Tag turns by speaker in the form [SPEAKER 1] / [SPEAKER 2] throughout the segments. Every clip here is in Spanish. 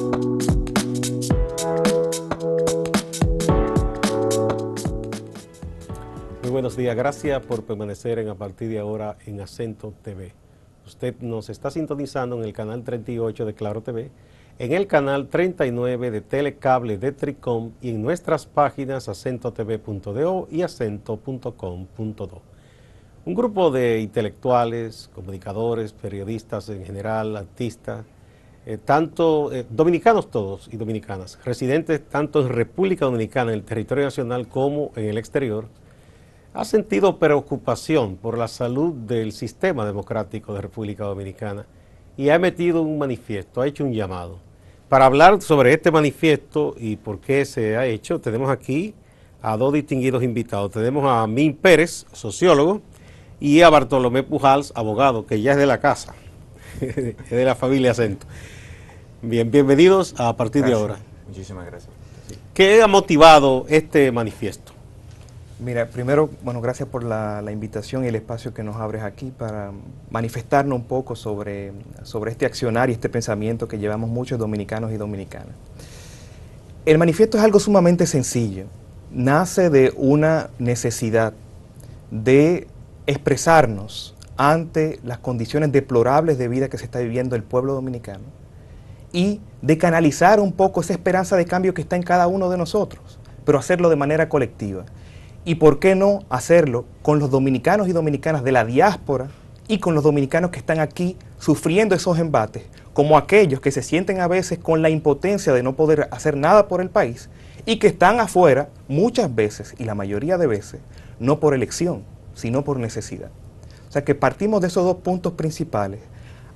[SPEAKER 1] Muy buenos días, gracias por permanecer a partir de ahora en Acento TV. Usted nos está sintonizando en el canal 38 de Claro TV, en el canal 39 de Telecable de Tricom y en nuestras páginas acentotv.do y acento.com.do. Un grupo de intelectuales, comunicadores, periodistas en general, artistas, dominicanos todos y dominicanas, residentes tanto en República Dominicana, en el territorio nacional como en el exterior, ha sentido preocupación por la salud del sistema democrático de República Dominicana y ha emitido un manifiesto, ha hecho un llamado. Para hablar sobre este manifiesto y por qué se ha hecho, tenemos aquí a dos distinguidos invitados. Tenemos a Min Pérez, sociólogo, y a Bartolomé Pujals, abogado, que ya es de la casa, es de la familia Acento. Bien, bienvenidos a partir de ahora.
[SPEAKER 2] Muchísimas gracias.
[SPEAKER 1] ¿Qué ha motivado este manifiesto?
[SPEAKER 2] Mira, primero, bueno, gracias por la invitación y el espacio que nos abres aquí para manifestarnos un poco sobre este accionar y este pensamiento que llevamos muchos dominicanos y dominicanas. El manifiesto es algo sumamente sencillo. Nace de una necesidad de expresarnos ante las condiciones deplorables de vida que se está viviendo el pueblo dominicano y de canalizar un poco esa esperanza de cambio que está en cada uno de nosotros, pero hacerlo de manera colectiva. Y por qué no hacerlo con los dominicanos y dominicanas de la diáspora y con los dominicanos que están aquí sufriendo esos embates, como aquellos que se sienten a veces con la impotencia de no poder hacer nada por el país y que están afuera muchas veces, y la mayoría de veces, no por elección, sino por necesidad. O sea que partimos de esos dos puntos principales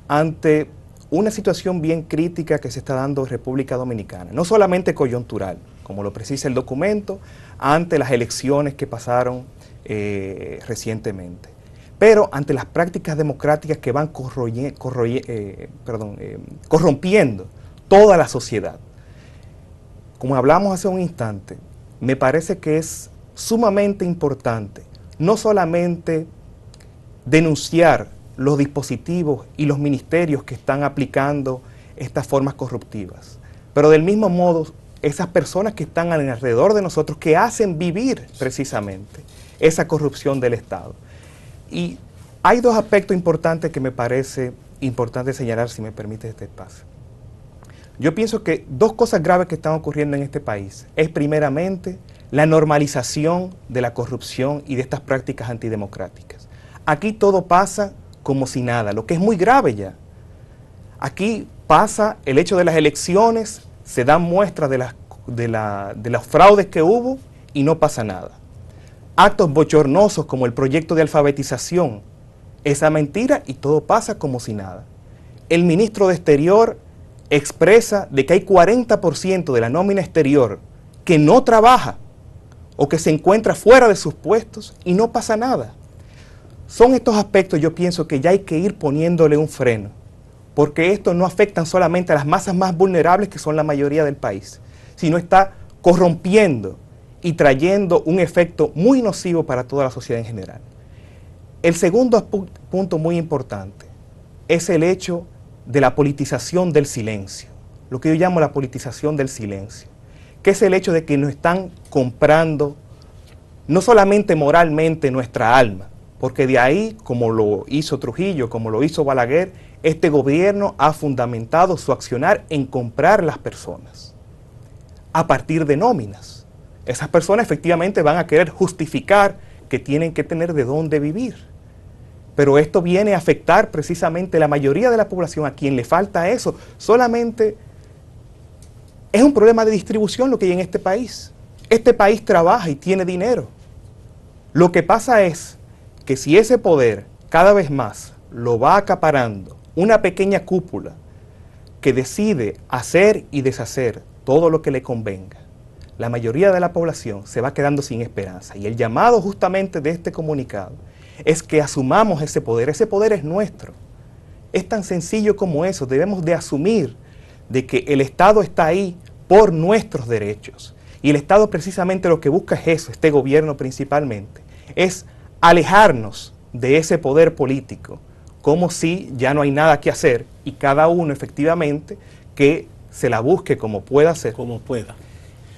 [SPEAKER 2] ante una situación bien crítica que se está dando en República Dominicana, no solamente coyuntural, como lo precisa el documento, ante las elecciones que pasaron recientemente, pero ante las prácticas democráticas que van corrompiendo toda la sociedad. Como hablamos hace un instante, me parece que es sumamente importante no solamente denunciar los dispositivos y los ministerios que están aplicando estas formas corruptivas, pero del mismo modo esas personas que están alrededor de nosotros que hacen vivir precisamente esa corrupción del Estado. Y hay dos aspectos importantes que me parece importante señalar, si me permite este espacio. Yo pienso que dos cosas graves que están ocurriendo en este país es primeramente la normalización de la corrupción y de estas prácticas antidemocráticas. Aquí todo pasa como si nada, lo que es muy grave ya. Aquí pasa el hecho de las elecciones, se dan muestras de los fraudes que hubo y no pasa nada. Actos bochornosos como el proyecto de alfabetización, esa mentira y todo pasa como si nada. El ministro de Exterior expresa de que hay 40% de la nómina exterior que no trabaja o que se encuentra fuera de sus puestos y no pasa nada. Son estos aspectos, yo pienso que ya hay que ir poniéndole un freno, porque esto no afecta solamente a las masas más vulnerables, que son la mayoría del país, sino está corrompiendo y trayendo un efecto muy nocivo para toda la sociedad en general. El segundo punto muy importante es el hecho de la politización del silencio, lo que yo llamo la politización del silencio, que es el hecho de que nos están comprando no solamente moralmente nuestra alma, porque de ahí, como lo hizo Trujillo, como lo hizo Balaguer, este gobierno ha fundamentado su accionar en comprar las personas a partir de nóminas. Esas personas efectivamente van a querer justificar que tienen que tener de dónde vivir. Pero esto viene a afectar precisamente a la mayoría de la población, a quien le falta eso. Solamente es un problema de distribución lo que hay en este país. Este país trabaja y tiene dinero. Lo que pasa es que si ese poder cada vez más lo va acaparando una pequeña cúpula que decide hacer y deshacer todo lo que le convenga, la mayoría de la población se va quedando sin esperanza. Y el llamado justamente de este comunicado es que asumamos ese poder es nuestro. Es tan sencillo como eso, debemos de asumir de que el Estado está ahí por nuestros derechos. Y el Estado precisamente lo que busca es eso, este gobierno principalmente, es alejarnos de ese poder político, como si ya no hay nada que hacer y cada uno efectivamente que se la busque como pueda ser.
[SPEAKER 1] Como pueda.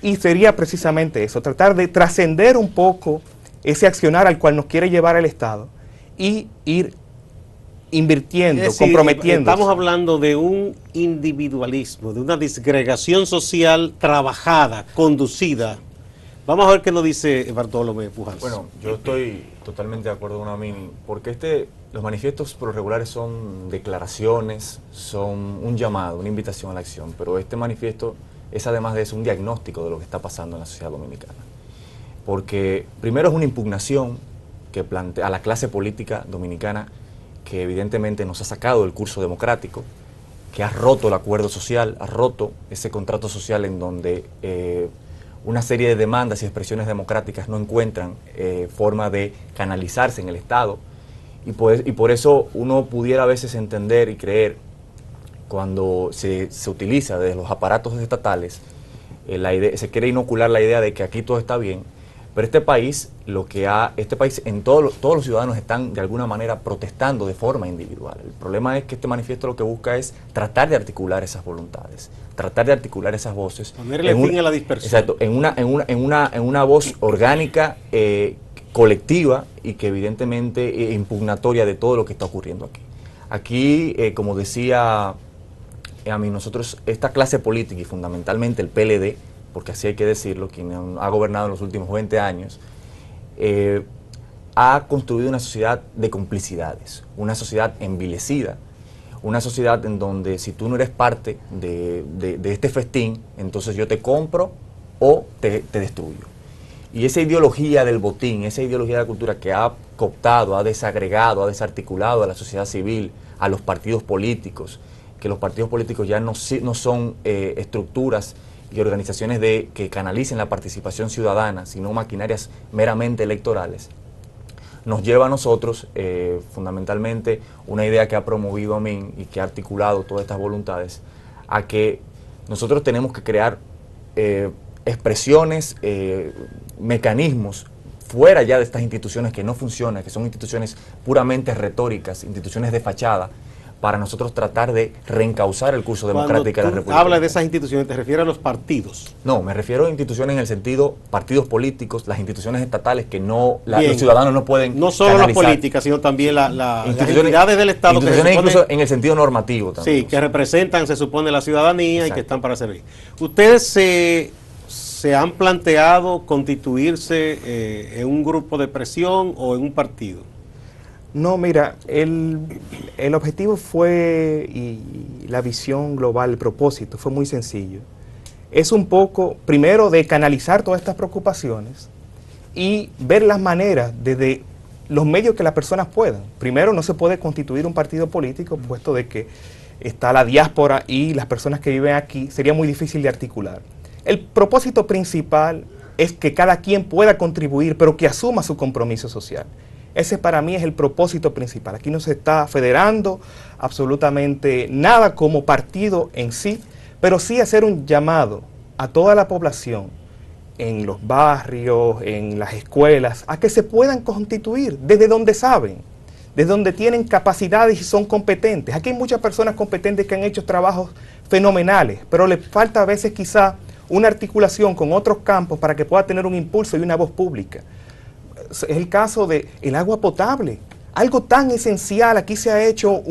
[SPEAKER 2] Y sería precisamente eso, tratar de trascender un poco ese accionar al cual nos quiere llevar el Estado y ir invirtiendo,
[SPEAKER 1] es decir,
[SPEAKER 2] comprometiendo.
[SPEAKER 1] Estamos hablando de un individualismo, de una disgregación social trabajada, conducida. Vamos a ver qué nos dice Bartolomé Pujals.
[SPEAKER 3] Bueno, yo estoy totalmente de acuerdo con Amini, porque los manifiestos por lo regulares son declaraciones, son un llamado, una invitación a la acción, pero este manifiesto es además de eso un diagnóstico de lo que está pasando en la sociedad dominicana. Porque primero es una impugnación que plantea a la clase política dominicana que evidentemente nos ha sacado del curso democrático, que ha roto el acuerdo social, ha roto ese contrato social en donde una serie de demandas y expresiones democráticas no encuentran forma de canalizarse en el Estado. Y por eso uno pudiera a veces entender y creer, cuando se utiliza desde los aparatos estatales, se quiere inocular la idea de que aquí todo está bien, pero este país todos los ciudadanos están de alguna manera protestando de forma individual. El problema es que este manifiesto lo que busca es tratar de articular esas voluntades, tratar de articular esas voces.
[SPEAKER 1] Ponerle fin a la dispersión.
[SPEAKER 3] Exacto, en una voz orgánica, colectiva y que evidentemente impugnatoria de todo lo que está ocurriendo aquí. Aquí, como decía a mí, nosotros, esta clase política y fundamentalmente el PLD, porque así hay que decirlo, quien ha gobernado en los últimos 20 años, ha construido una sociedad de complicidades, una sociedad envilecida, una sociedad en donde si tú no eres parte de este festín, entonces yo te compro o te destruyo. Y esa ideología del botín, esa ideología de la cultura que ha cooptado, ha desagregado, ha desarticulado a la sociedad civil, a los partidos políticos, que los partidos políticos ya no son estructuras y organizaciones que canalicen la participación ciudadana, sino maquinarias meramente electorales, nos lleva a nosotros, fundamentalmente, una idea que ha promovido Amin y que ha articulado todas estas voluntades, a que nosotros tenemos que crear expresiones, mecanismos fuera ya de estas instituciones que no funcionan, que son instituciones puramente retóricas, instituciones de fachada, para nosotros tratar de reencauzar el curso democrático de la República.
[SPEAKER 1] Habla de esas instituciones, ¿te refieres a los partidos?
[SPEAKER 3] No, me refiero a instituciones en el sentido partidos políticos, las instituciones estatales que los ciudadanos no pueden
[SPEAKER 1] no solo
[SPEAKER 3] canalizar.
[SPEAKER 1] Las políticas, sino también las entidades del Estado.
[SPEAKER 3] Instituciones incluso en el sentido normativo también.
[SPEAKER 1] Sí, que representan, se supone, la ciudadanía. Exacto. Y que están para servir. ¿Ustedes se han planteado constituirse en un grupo de presión o en un partido?
[SPEAKER 2] No, mira, el objetivo fue, y la visión global, el propósito, fue muy sencillo. Es un poco, primero, de canalizar todas estas preocupaciones y ver las maneras desde los medios que las personas puedan. Primero, no se puede constituir un partido político, puesto de que está la diáspora y las personas que viven aquí, sería muy difícil de articular. El propósito principal es que cada quien pueda contribuir, pero que asuma su compromiso social. Ese para mí es el propósito principal. Aquí no se está federando absolutamente nada como partido en sí, pero sí hacer un llamado a toda la población, en los barrios, en las escuelas, a que se puedan constituir desde donde saben, desde donde tienen capacidades y son competentes. Aquí hay muchas personas competentes que han hecho trabajos fenomenales, pero les falta a veces quizá una articulación con otros campos para que pueda tener un impulso y una voz pública. Es el caso del agua potable, algo tan esencial. Aquí se ha hecho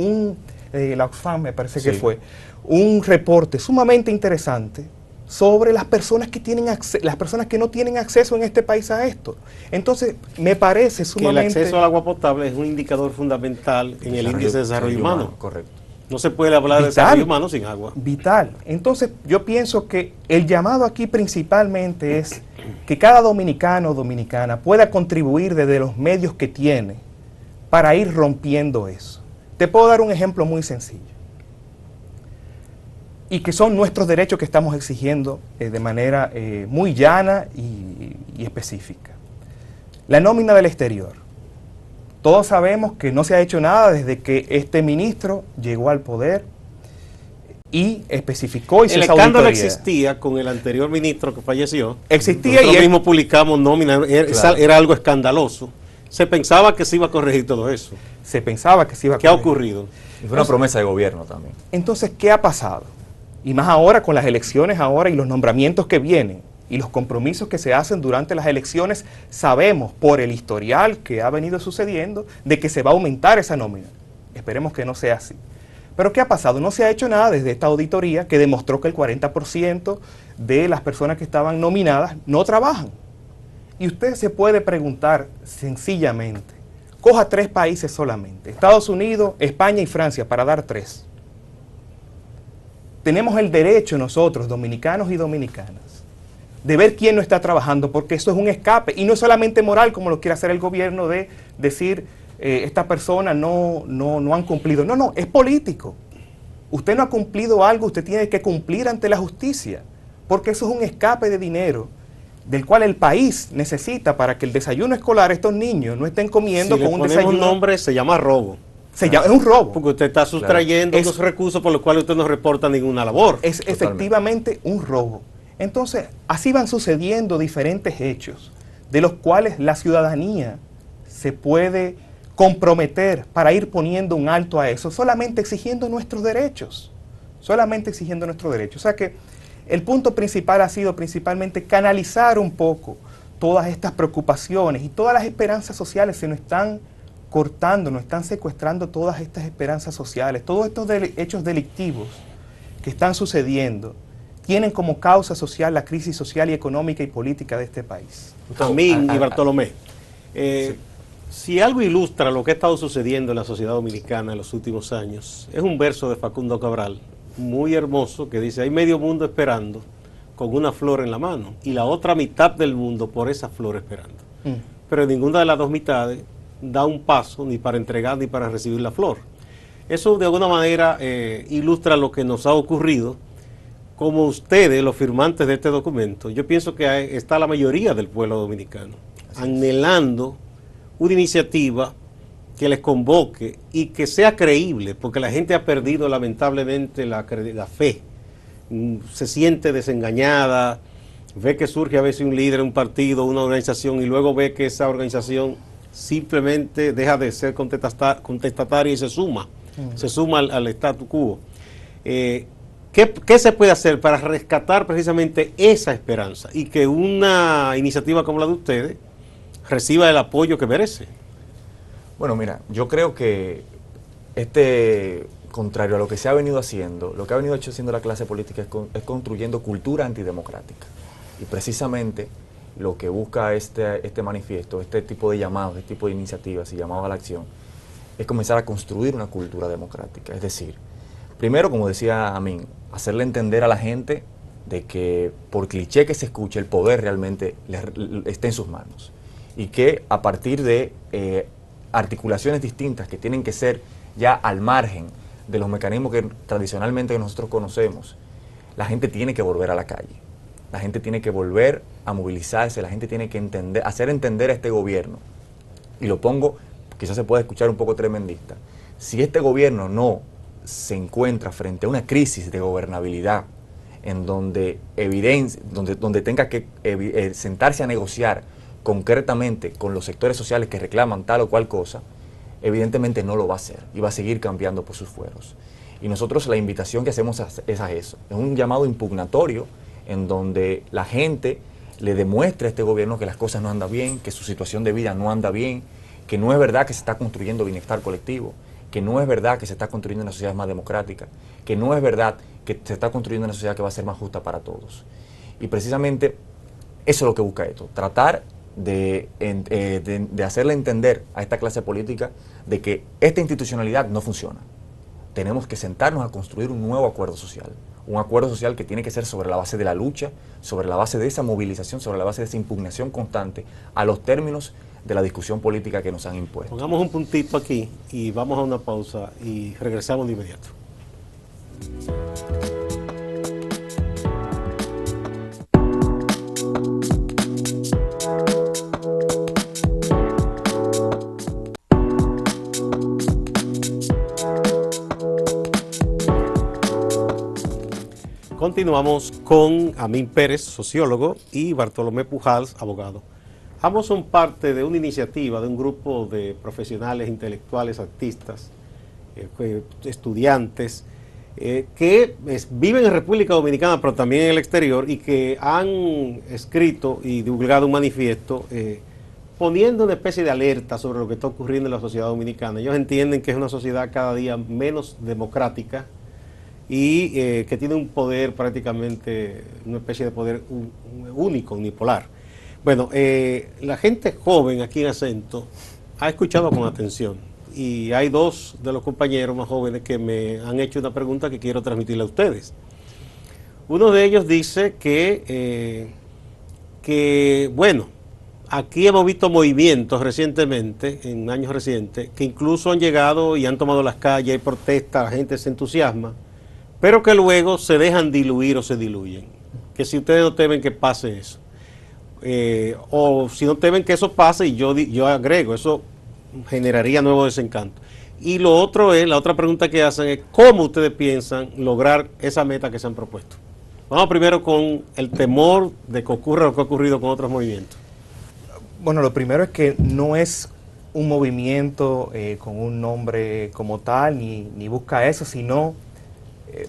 [SPEAKER 2] la Oxfam me parece que fue, un reporte sumamente interesante sobre las personas que no tienen acceso en este país a esto. Entonces, me parece sumamente...
[SPEAKER 1] Que el acceso al agua potable es un indicador fundamental en el índice de desarrollo humano.
[SPEAKER 3] Correcto.
[SPEAKER 1] No se puede hablar de desarrollo humano sin agua.
[SPEAKER 2] Vital. Entonces, yo pienso que el llamado aquí principalmente es que cada dominicano o dominicana pueda contribuir desde los medios que tiene para ir rompiendo eso. Te puedo dar un ejemplo muy sencillo y que son nuestros derechos que estamos exigiendo de manera muy llana y específica. La nómina del exterior. Todos sabemos que no se ha hecho nada desde que este ministro llegó al poder y especificó y se hizo auditoría.
[SPEAKER 1] El escándalo existía con el anterior ministro que falleció.
[SPEAKER 2] Existía.
[SPEAKER 1] Nosotros mismos publicamos nómina, era algo escandaloso. Se pensaba que se iba a corregir todo eso.
[SPEAKER 2] Se pensaba que se iba a
[SPEAKER 1] corregir. ¿Qué ha ocurrido?
[SPEAKER 3] Y fue una promesa de gobierno también.
[SPEAKER 2] Entonces, ¿qué ha pasado? Y más ahora con las elecciones ahora y los nombramientos que vienen y los compromisos que se hacen durante las elecciones, sabemos por el historial que ha venido sucediendo de que se va a aumentar esa nómina. Esperemos que no sea así. Pero ¿qué ha pasado? No se ha hecho nada desde esta auditoría que demostró que el 40% de las personas que estaban nominadas no trabajan. Y usted se puede preguntar sencillamente, coja 3 países solamente, Estados Unidos, España y Francia, para dar 3. Tenemos el derecho nosotros, dominicanos y dominicanas, de ver quién no está trabajando, porque eso es un escape, y no es solamente moral, como lo quiere hacer el gobierno, de decir, esta persona no han cumplido. No, no, es político. Usted no ha cumplido algo, usted tiene que cumplir ante la justicia, porque eso es un escape de dinero, del cual el país necesita para que el desayuno escolar, estos niños no estén comiendo con un desayuno.
[SPEAKER 1] Un nombre, se llama robo.
[SPEAKER 2] Es un robo.
[SPEAKER 1] Porque usted está sustrayendo unos recursos por los cuales usted no reporta ninguna labor.
[SPEAKER 2] Es efectivamente un robo. Entonces, así van sucediendo diferentes hechos, de los cuales la ciudadanía se puede comprometer para ir poniendo un alto a eso, solamente exigiendo nuestros derechos. Solamente exigiendo nuestros derechos. O sea que el punto principal ha sido principalmente canalizar un poco todas estas preocupaciones y todas las esperanzas sociales. Se nos están cortando, nos están secuestrando todas estas esperanzas sociales, todos estos hechos delictivos que están sucediendo tienen como causa social la crisis social y económica y política de este país.
[SPEAKER 1] También, y Bartolomé, si algo ilustra lo que ha estado sucediendo en la sociedad dominicana en los últimos años, es un verso de Facundo Cabral, muy hermoso, que dice: hay medio mundo esperando con una flor en la mano, y la otra mitad del mundo por esa flor esperando. Pero ninguna de las dos mitades da un paso ni para entregar ni para recibir la flor. Eso de alguna manera ilustra lo que nos ha ocurrido. Como ustedes, los firmantes de este documento, yo pienso que está la mayoría del pueblo dominicano anhelando una iniciativa que les convoque y que sea creíble, porque la gente ha perdido lamentablemente la fe, se siente desengañada, ve que surge a veces un líder, un partido, una organización, y luego ve que esa organización simplemente deja de ser contestataria y se suma al statu quo. ¿Qué se puede hacer para rescatar precisamente esa esperanza y que una iniciativa como la de ustedes reciba el apoyo que merece?
[SPEAKER 3] Bueno, mira, yo creo que contrario a lo que se ha venido haciendo, lo que ha venido haciendo la clase política es construyendo cultura antidemocrática. Y precisamente lo que busca este manifiesto, este tipo de llamados, este tipo de iniciativas y llamados a la acción, es comenzar a construir una cultura democrática. Es decir, primero, como decía Amin, hacerle entender a la gente de que por cliché que se escuche, el poder realmente está en sus manos. Y que a partir de articulaciones distintas que tienen que ser ya al margen de los mecanismos que tradicionalmente nosotros conocemos, la gente tiene que volver a la calle. La gente tiene que volver a movilizarse, la gente tiene que hacer entender a este gobierno. Y lo pongo, quizás se pueda escuchar un poco tremendista. Si este gobierno no se encuentra frente a una crisis de gobernabilidad en donde tenga que sentarse a negociar concretamente con los sectores sociales que reclaman tal o cual cosa, evidentemente no lo va a hacer y va a seguir cambiando por sus fueros. Y nosotros la invitación que hacemos es a eso, es un llamado impugnatorio en donde la gente le demuestre a este gobierno que las cosas no andan bien, que su situación de vida no anda bien, que no es verdad que se está construyendo bienestar colectivo, que no es verdad que se está construyendo una sociedad más democrática, que no es verdad que se está construyendo una sociedad que va a ser más justa para todos. Y precisamente eso es lo que busca esto, tratar de hacerle entender a esta clase política de que esta institucionalidad no funciona. Tenemos que sentarnos a construir un nuevo acuerdo social que tiene que ser sobre la base de la lucha, sobre la base de esa movilización, sobre la base de esa impugnación constante a los términos de la discusión política que nos han impuesto.
[SPEAKER 1] Pongamos un puntito aquí y vamos a una pausa y regresamos de inmediato. Continuamos con Amin Pérez, sociólogo, y Bartolomé Pujals, abogado. Ambos son parte de una iniciativa, de un grupo de profesionales, intelectuales, artistas, estudiantes, viven en República Dominicana, pero también en el exterior, y que han escrito y divulgado un manifiesto poniendo una especie de alerta sobre lo que está ocurriendo en la sociedad dominicana. Ellos entienden que es una sociedad cada día menos democrática y que tiene un poder prácticamente, una especie de poder único, unipolar. Bueno, la gente joven aquí en Acento ha escuchado con atención y hay dos de los compañeros más jóvenes que me han hecho una pregunta que quiero transmitirle a ustedes. Uno de ellos dice que bueno, aquí hemos visto movimientos recientemente, en años recientes, que incluso han llegado y han tomado las calles, hay protestas, la gente se entusiasma, pero que luego se dejan diluir o se diluyen. Que si ustedes no temen que pase eso, o si no temen que eso pase, y yo agrego, eso generaría nuevo desencanto. Y lo otro es, la otra pregunta que hacen es, ¿cómo ustedes piensan lograr esa meta que se han propuesto? Vamos primero con el temor de que ocurra lo que ha ocurrido con otros movimientos.
[SPEAKER 2] Bueno, lo primero es que no es un movimiento con un nombre como tal, ni busca eso, sino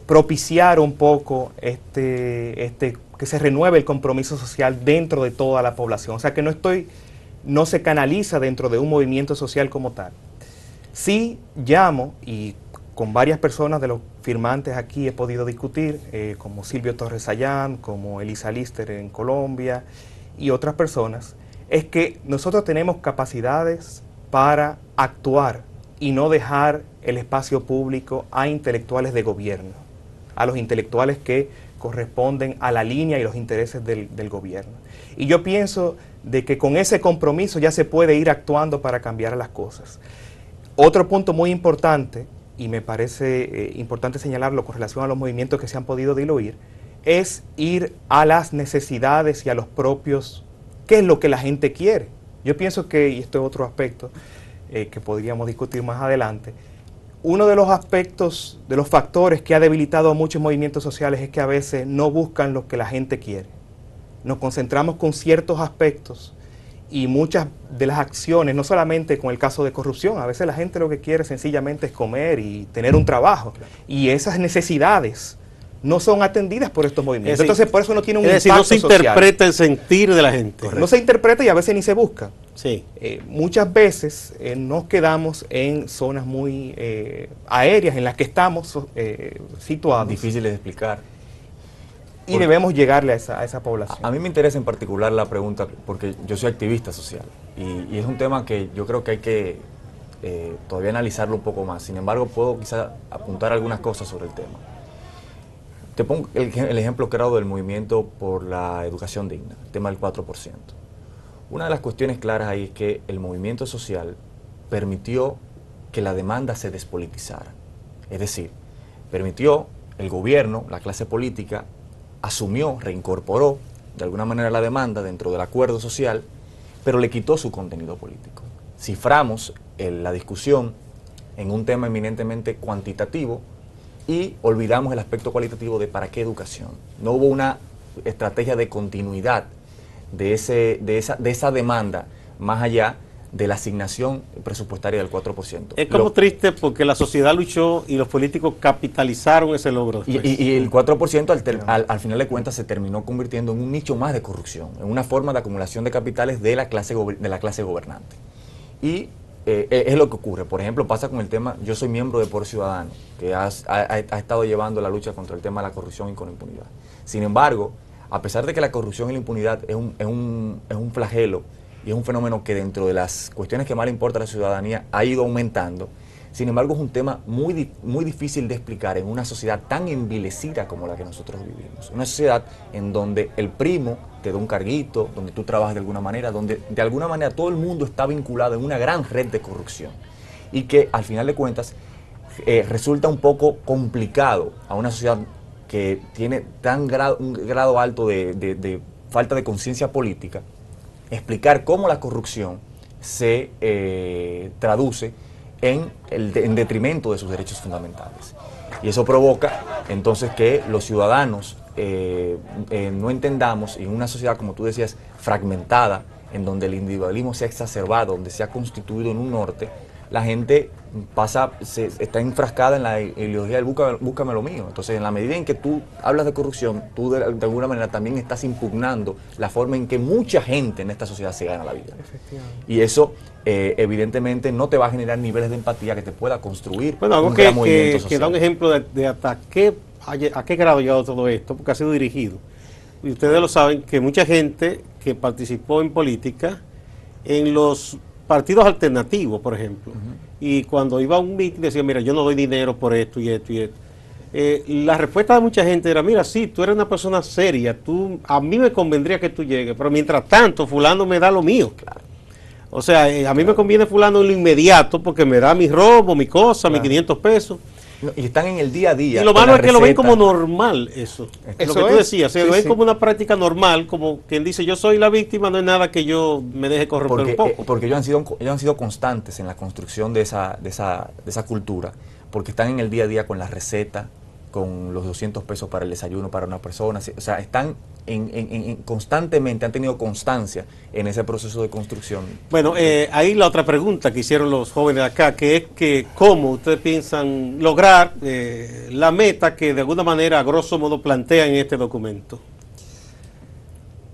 [SPEAKER 2] propiciar un poco que se renueve el compromiso social dentro de toda la población. O sea, que no se canaliza dentro de un movimiento social como tal. Sí llamo, y con varias personas de los firmantes aquí he podido discutir, como Silvio Torres Sayán, como Elisa Lister en Colombia y otras personas, es que nosotros tenemos capacidades para actuar y no dejar el espacio público a intelectuales de gobierno, a los intelectuales que corresponden a la línea y los intereses del gobierno. Y yo pienso de que con ese compromiso ya se puede ir actuando para cambiar las cosas. Otro punto muy importante, y me parece importante señalarlo con relación a los movimientos que se han podido diluir, es ir a las necesidades y a los propios, qué es lo que la gente quiere. Yo pienso que, y esto es otro aspecto que podríamos discutir más adelante, uno de los aspectos, de los factores que ha debilitado a muchos movimientos sociales es que a veces no buscan lo que la gente quiere. Nos concentramos con ciertos aspectos y muchas de las acciones, no solamente con el caso de corrupción, a veces la gente lo que quiere sencillamente es comer y tener un trabajo. Y esas necesidades no son atendidas por estos movimientos. Entonces, por eso no tiene un impacto social.
[SPEAKER 1] Es decir, no se interpreta el sentir de la gente.
[SPEAKER 2] Correcto. No se interpreta y a veces ni se busca.
[SPEAKER 1] Sí.
[SPEAKER 2] Muchas veces nos quedamos en zonas muy aéreas en las que estamos situados.
[SPEAKER 3] Difíciles de explicar.
[SPEAKER 2] Y debemos llegarle a esa población.
[SPEAKER 3] A mí me interesa en particular la pregunta porque yo soy activista social y es un tema que yo creo que hay que todavía analizarlo un poco más. Sin embargo, puedo quizá apuntar algunas cosas sobre el tema. Te pongo el ejemplo claro del movimiento por la educación digna, el tema del 4%. Una de las cuestiones claras ahí es que el movimiento social permitió que la demanda se despolitizara. Es decir, permitió el gobierno, la clase política, asumió, reincorporó de alguna manera la demanda dentro del acuerdo social, pero le quitó su contenido político. Ciframos la discusión en un tema eminentemente cuantitativo y olvidamos el aspecto cualitativo de para qué educación. No hubo una estrategia de continuidad de esa demanda más allá de la asignación presupuestaria del 4%.
[SPEAKER 1] Es como triste porque la sociedad luchó y los políticos capitalizaron ese logro.
[SPEAKER 3] Y el 4% al final de cuentas se terminó convirtiendo en un nicho más de corrupción, en una forma de acumulación de capitales de la clase gobernante. Y es lo que ocurre. Por ejemplo, pasa con el tema, yo soy miembro de Poder Ciudadano, que ha estado llevando la lucha contra el tema de la corrupción y con la impunidad. Sin embargo, a pesar de que la corrupción y la impunidad es un flagelo, y es un fenómeno que dentro de las cuestiones que más le importa a la ciudadanía ha ido aumentando. Sin embargo, es un tema muy difícil de explicar en una sociedad tan envilecida como la que nosotros vivimos. Una sociedad en donde el primo te da un carguito, donde tú trabajas de alguna manera, donde de alguna manera todo el mundo está vinculado en una gran red de corrupción. Y que al final de cuentas resulta un poco complicado a una sociedad que tiene un grado alto de falta de conciencia política, explicar cómo la corrupción se traduce en detrimento de sus derechos fundamentales. Y eso provoca entonces que los ciudadanos no entendamos, en una sociedad, como tú decías, fragmentada, en donde el individualismo se ha exacerbado, donde se ha constituido en un norte, la gente está enfrascada en la ideología del búscame lo mío. Entonces, en la medida en que tú hablas de corrupción, tú de alguna manera también estás impugnando la forma en que mucha gente en esta sociedad se gana la vida. Y eso, evidentemente, no te va a generar niveles de empatía que te pueda construir
[SPEAKER 1] un gran movimiento social. Que da un ejemplo de hasta a qué grado ha llegado todo esto, porque ha sido dirigido. Y ustedes lo saben, que mucha gente que participó en política, en los partidos alternativos, por ejemplo, y cuando iba a un meeting decía, mira, yo no doy dinero por esto y esto y esto. La respuesta de mucha gente era, mira, sí, tú eres una persona seria, a mí me convendría que tú llegues, pero mientras tanto fulano me da lo mío. Claro. O sea, a mí me conviene fulano en lo inmediato porque me da mi robo, mi cosa, mis 500 pesos.
[SPEAKER 3] Y están en el día a día.
[SPEAKER 1] Y lo malo es que lo ven como normal, eso. Lo que tú decías, lo ven como una práctica normal, como quien dice, yo soy la víctima, no es nada que yo me deje corromper un poco.
[SPEAKER 3] Porque ellos han sido constantes en la construcción de esa cultura, porque están en el día a día con la receta, con los 200 pesos para el desayuno para una persona. O sea, están constantemente, han tenido constancia en ese proceso de construcción.
[SPEAKER 1] Bueno, ahí la otra pregunta que hicieron los jóvenes acá, que es que cómo ustedes piensan lograr la meta que de alguna manera, a grosso modo, plantean en este documento.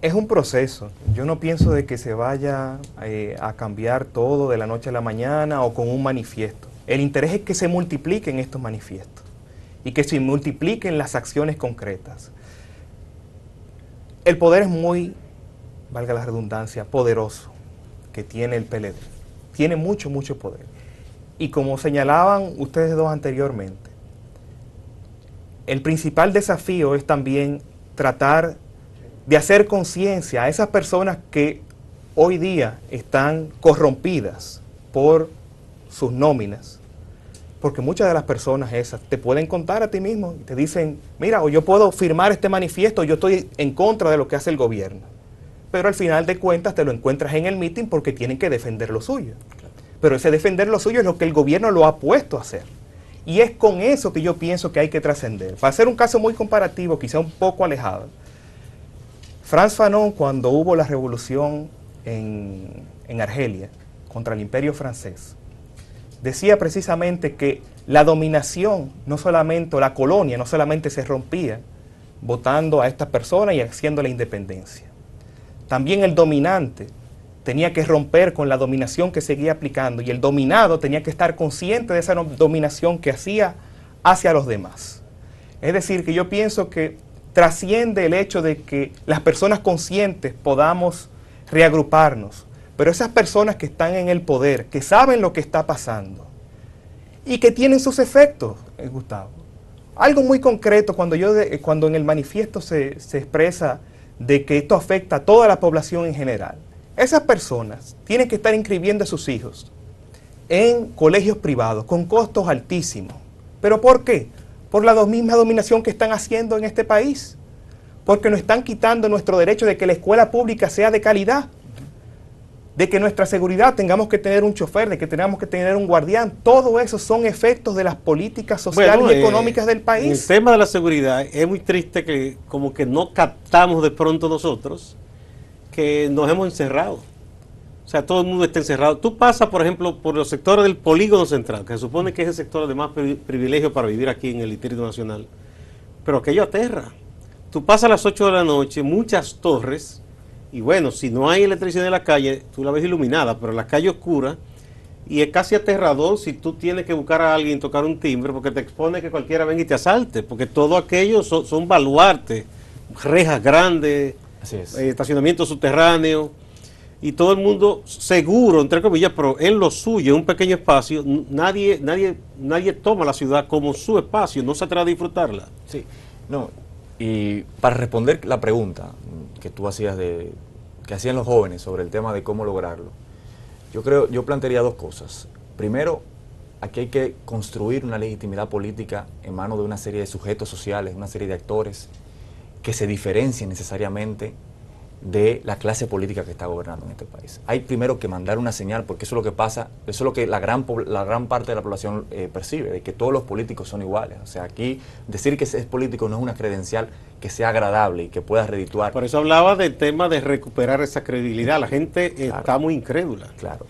[SPEAKER 2] Es un proceso. Yo no pienso de que se vaya a cambiar todo de la noche a la mañana o con un manifiesto. El interés es que se multipliquen estos manifiestos y que se multipliquen las acciones concretas. El poder es muy, valga la redundancia, poderoso que tiene el PLD. Tiene mucho, mucho poder. Y como señalaban ustedes dos anteriormente, el principal desafío es también tratar de hacer conciencia a esas personas que hoy día están corrompidas por sus nóminas. Porque muchas de las personas esas te pueden contar a ti mismo y te dicen, mira, o yo puedo firmar este manifiesto, yo estoy en contra de lo que hace el gobierno. Pero al final de cuentas te lo encuentras en el meeting porque tienen que defender lo suyo. Pero ese defender lo suyo es lo que el gobierno lo ha puesto a hacer. Y es con eso que yo pienso que hay que trascender. Para hacer un caso muy comparativo, quizá un poco alejado, Frantz Fanon, cuando hubo la revolución en Argelia contra el imperio francés, decía precisamente que la dominación, no solamente, la colonia, no solamente se rompía votando a estas personas y haciendo la independencia. También el dominante tenía que romper con la dominación que seguía aplicando y el dominado tenía que estar consciente de esa dominación que hacía hacia los demás. Es decir, que yo pienso que trasciende el hecho de que las personas conscientes podamos reagruparnos, pero esas personas que están en el poder, que saben lo que está pasando y que tienen sus efectos, Gustavo. Algo muy concreto, cuando en el manifiesto se expresa de que esto afecta a toda la población en general. Esas personas tienen que estar inscribiendo a sus hijos en colegios privados con costos altísimos. ¿Pero por qué? Por la misma dominación que están haciendo en este país. Porque nos están quitando nuestro derecho de que la escuela pública sea de calidad, de que nuestra seguridad tengamos que tener un chofer, de que tengamos que tener un guardián. Todo eso son efectos de las políticas sociales y económicas del país.
[SPEAKER 1] En el tema de la seguridad es muy triste que como que no captamos de pronto nosotros que nos hemos encerrado. O sea, todo el mundo está encerrado. Tú pasas, por ejemplo, por los sectores del Polígono Central, que se supone que es el sector de más privilegio para vivir aquí en el Distrito Nacional, pero aquello aterra. Tú pasas a las 8 de la noche, muchas torres, y bueno, si no hay electricidad en la calle, tú la ves iluminada, pero la calle oscura, y es casi aterrador si tú tienes que buscar a alguien, tocar un timbre, porque te expone que cualquiera venga y te asalte, porque todo aquello son baluartes, rejas grandes, estacionamientos subterráneos, y todo el mundo seguro, entre comillas, pero en lo suyo, en un pequeño espacio, nadie toma la ciudad como su espacio, no se atreve a disfrutarla.
[SPEAKER 3] Sí, no. Y para responder la pregunta que tú hacías que hacían los jóvenes sobre el tema de cómo lograrlo, yo plantearía dos cosas. Primero, aquí hay que construir una legitimidad política en manos de una serie de sujetos sociales, una serie de actores que se diferencien necesariamente de la clase política que está gobernando en este país. Hay primero que mandar una señal, porque eso es lo que pasa, eso es lo que la gran parte de la población percibe, de que todos los políticos son iguales. O sea, aquí decir que es político no es una credencial que sea agradable y que pueda redituar.
[SPEAKER 1] Por eso hablaba del tema de recuperar esa credibilidad. La gente
[SPEAKER 3] Claro.
[SPEAKER 1] está muy incrédula.
[SPEAKER 3] Claro.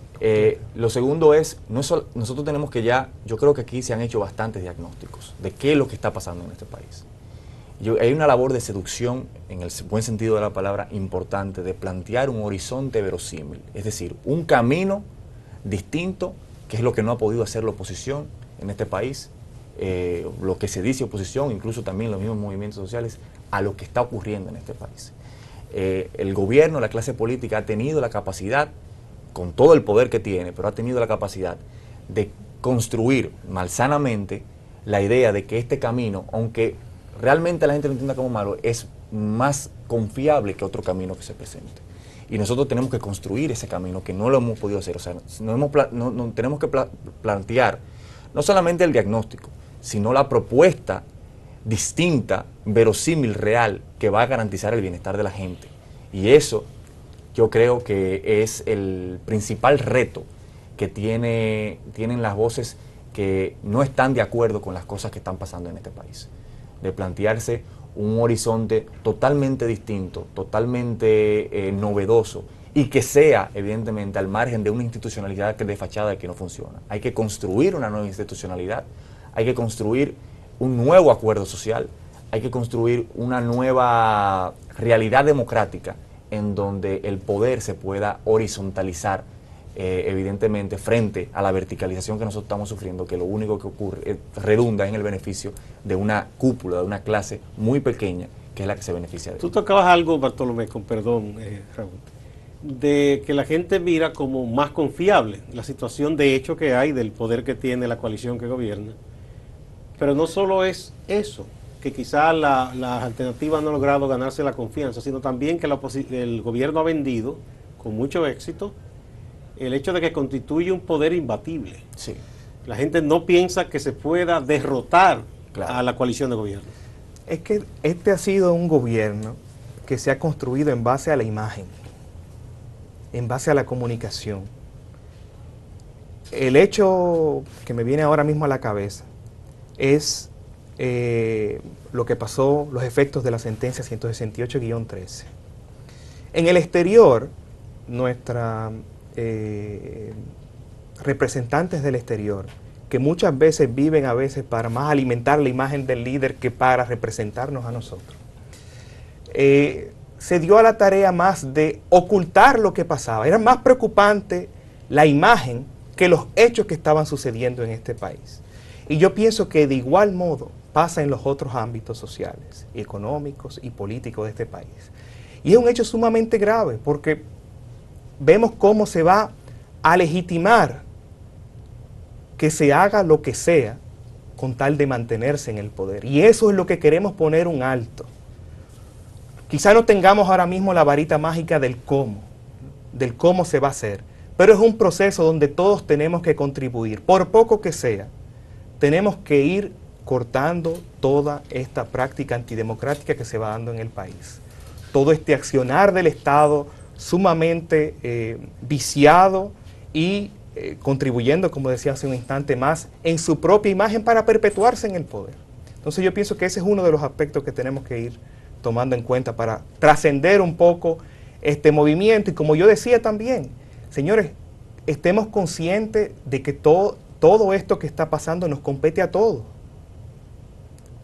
[SPEAKER 3] Lo segundo es, nosotros tenemos que yo creo que aquí se han hecho bastantes diagnósticos de qué es lo que está pasando en este país. Hay una labor de seducción, en el buen sentido de la palabra, importante, de plantear un horizonte verosímil, es decir, un camino distinto, que es lo que no ha podido hacer la oposición en este país, lo que se dice oposición, incluso también los mismos movimientos sociales, a lo que está ocurriendo en este país. El gobierno, la clase política ha tenido la capacidad, con todo el poder que tiene, pero ha tenido la capacidad de construir malsanamente la idea de que este camino, aunque realmente la gente lo entienda como malo, es más confiable que otro camino que se presente. Y nosotros tenemos que construir ese camino, que no lo hemos podido hacer. O sea, tenemos que plantear no solamente el diagnóstico, sino la propuesta distinta, verosímil, real, que va a garantizar el bienestar de la gente. Y eso yo creo que es el principal reto que tienen las voces que no están de acuerdo con las cosas que están pasando en este país. De plantearse un horizonte totalmente distinto, totalmente novedoso, y que sea, evidentemente, al margen de una institucionalidad que es de fachada y que no funciona. Hay que construir una nueva institucionalidad, hay que construir un nuevo acuerdo social, hay que construir una nueva realidad democrática en donde el poder se pueda horizontalizar, evidentemente, frente a la verticalización que nosotros estamos sufriendo, que lo único que ocurre redunda en el beneficio de una cúpula, de una clase muy pequeña, que es la que se beneficia de
[SPEAKER 1] Tú
[SPEAKER 3] ello.
[SPEAKER 1] tocabas algo, Bartolomé, con perdón, Raúl, de que la gente mira como más confiable la situación de hecho que hay del poder que tiene la coalición que gobierna. Pero no solo es eso, que quizás las alternativas no han logrado ganarse la confianza, sino también que el gobierno ha vendido con mucho éxito el hecho de que constituye un poder imbatible.
[SPEAKER 3] Sí.
[SPEAKER 1] La gente no piensa que se pueda derrotar
[SPEAKER 3] Claro.
[SPEAKER 1] a la coalición de gobierno.
[SPEAKER 2] Es que este ha sido un gobierno que se ha construido en base a la imagen, en base a la comunicación. El hecho que me viene ahora mismo a la cabeza es lo que pasó, los efectos de la sentencia 168-13. En el exterior, nuestra representantes del exterior, que muchas veces viven a veces para más alimentar la imagen del líder que para representarnos a nosotros, se dio a la tarea más de ocultar lo que pasaba. Era más preocupante la imagen que los hechos que estaban sucediendo en este país. Y yo pienso que de igual modo pasa en los otros ámbitos sociales, económicos y políticos de este país. Y es un hecho sumamente grave porque vemos cómo se va a legitimar que se haga lo que sea con tal de mantenerse en el poder. Y eso es lo que queremos poner un alto. Quizá no tengamos ahora mismo la varita mágica del cómo se va a hacer, pero es un proceso donde todos tenemos que contribuir, por poco que sea. Tenemos que ir cortando toda esta práctica antidemocrática que se va dando en el país. Todo este accionar del Estado sumamente viciado y contribuyendo, como decía hace un instante más, en su propia imagen para perpetuarse en el poder. Entonces yo pienso que ese es uno de los aspectos que tenemos que ir tomando en cuenta para trascender un poco este movimiento. Y como yo decía también, señores, estemos conscientes de que todo esto que está pasando nos compete a todos.